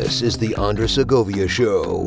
This is the Andre Segovia Show.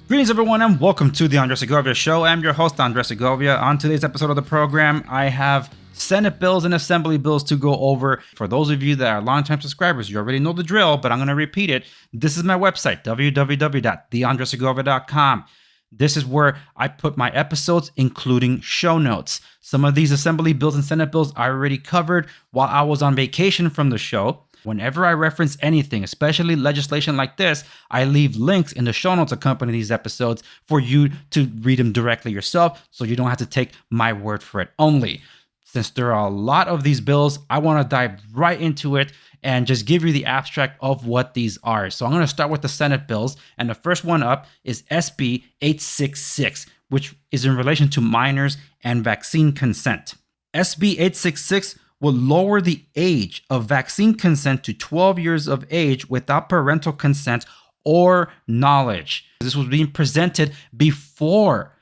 Greetings, everyone, and welcome to the Andre Segovia Show. I'm your host, Andre Segovia. On today's episode of the program, I have Senate bills and Assembly bills to go over. For those of you that are longtime subscribers, you already know the drill, but I'm going to repeat it. This is my website, www.theandresegovia.com. This is where I put my episodes, including show notes. Some of these Assembly bills and Senate bills I already covered while I was on vacation from the show. Whenever I reference anything, especially legislation like this, I leave links in the show notes accompanying these episodes for you to read them directly yourself, so you don't have to take my word for it only. Since there are a lot of these bills, I want to dive right into it and just give you the abstract of what these are. So I'm going to start with the Senate bills, and the first one up is SB 866, which is in relation to minors and vaccine consent. SB 866 will lower the age of vaccine consent to 12 years of age without parental consent or knowledge. This was being presented before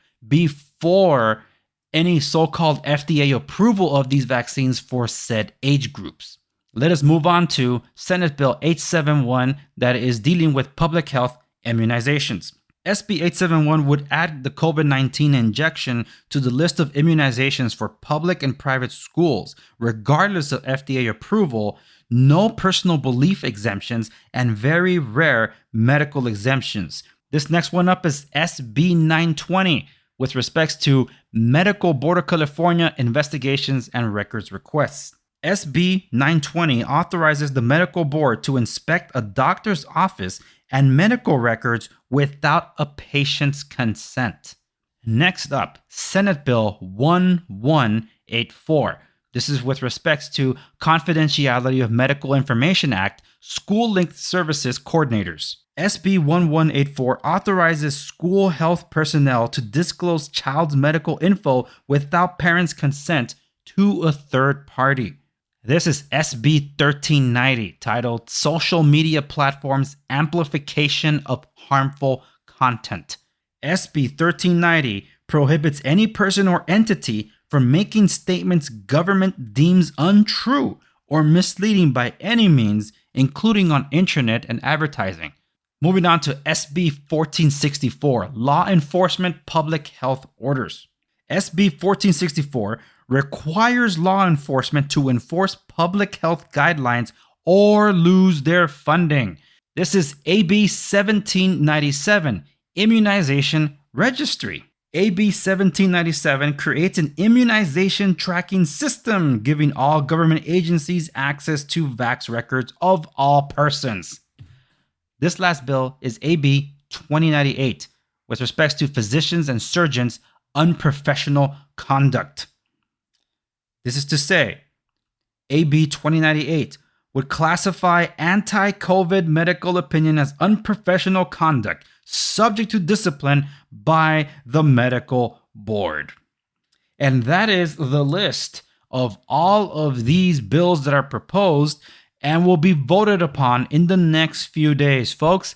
any so-called FDA approval of these vaccines for said age groups. Let us move on to Senate Bill 871 that is dealing with public health immunizations. SB 871 would add the COVID-19 injection to the list of immunizations for public and private schools, regardless of FDA approval, no personal belief exemptions, and very rare medical exemptions. This next one up is SB 920 with respects to Medical Board of California investigations and records requests. SB 920 authorizes the medical board to inspect a doctor's office and medical records without a patient's consent. Next up, Senate Bill 1184. This is with respects to Confidentiality of Medical Information Act, school-linked services coordinators. SB 1184 authorizes school health personnel to disclose child's medical info without parents' consent to a third party. This is SB 1390, titled Social Media Platforms Amplification of Harmful Content. SB 1390 prohibits any person or entity from making statements government deems untrue or misleading by any means, including on internet and advertising. Moving on to SB 1464, Law Enforcement Public Health Orders. SB 1464 requires law enforcement to enforce public health guidelines or lose their funding. This is AB 1797, Immunization Registry. AB 1797 creates an immunization tracking system, giving all government agencies access to vax records of all persons. This last bill is AB 2098, with respects to physicians and surgeons' unprofessional conduct. This is to say, AB 2098 would classify anti-COVID medical opinion as unprofessional conduct, subject to discipline by the medical board. And that is the list of all of these bills that are proposed and will be voted upon in the next few days, folks.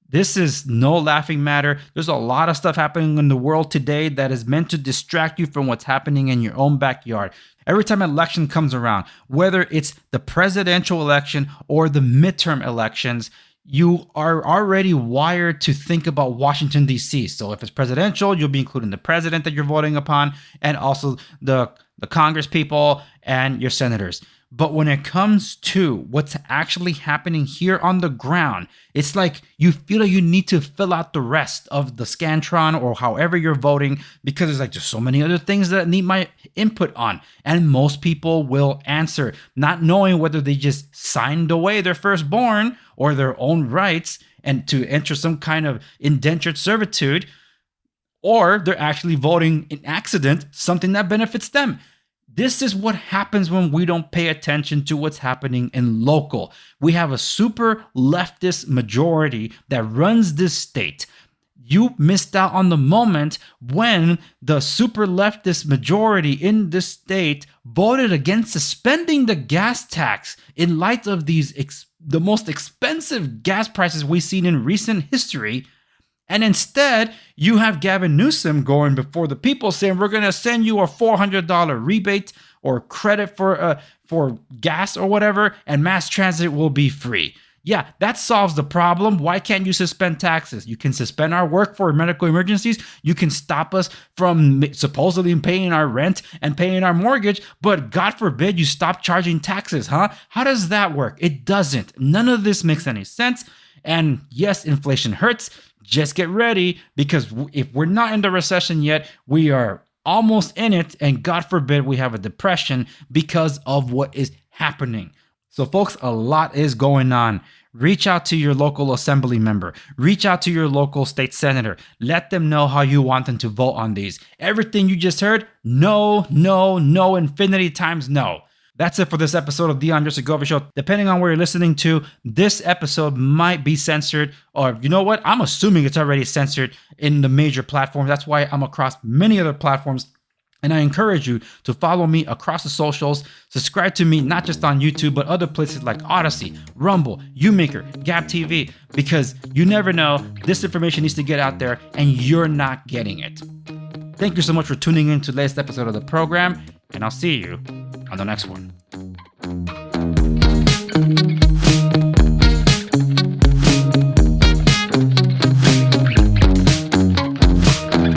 This is no laughing matter. There's a lot of stuff happening in the world today that is meant to distract you from what's happening in your own backyard. Every time an election comes around, whether it's the presidential election or the midterm elections, you are already wired to think about Washington, D.C. So if it's presidential, you'll be including the president that you're voting upon and also the Congress people and your senators. But when it comes to what's actually happening here on the ground, it's like you feel like you need to fill out the rest of the Scantron or however you're voting, because there's like just so many other things that need my input on. And most people will answer, not knowing whether they just signed away their firstborn or their own rights and to enter some kind of indentured servitude, or they're actually voting in accident, something that benefits them. This is what happens when we don't pay attention to what's happening in local. We have a super leftist majority that runs this state. You missed out on the moment when the super leftist majority in this state voted against suspending the gas tax in light of the most expensive gas prices we've seen in recent history. And instead, you have Gavin Newsom going before the people saying, we're going to send you a $400 rebate or credit for gas or whatever, and mass transit will be free. Yeah, that solves the problem. Why can't you suspend taxes? You can suspend our work for medical emergencies. You can stop us from supposedly paying our rent and paying our mortgage, but God forbid you stop charging taxes, huh? How does that work? It doesn't. None of this makes any sense. And yes, inflation hurts. Just get ready, because if we're not in the recession yet, we are almost in it, and God forbid we have a depression because of what is happening. So folks, a lot is going on. Reach out to your local assembly member. Reach out to your local state senator. Let them know how you want them to vote on these. Everything you just heard, no, no, no, infinity times no. That's it for this episode of the Andre Segovia Show. Depending on where you're listening to, this episode might be censored, or you know what? I'm assuming it's already censored in the major platforms. That's why I'm across many other platforms. And I encourage you to follow me across the socials. Subscribe to me, not just on YouTube, but other places like Odyssey, Rumble, YouMaker, Gab TV, because you never know, this information needs to get out there and you're not getting it. Thank you so much for tuning in to the latest episode of the program, and I'll see you on the next one.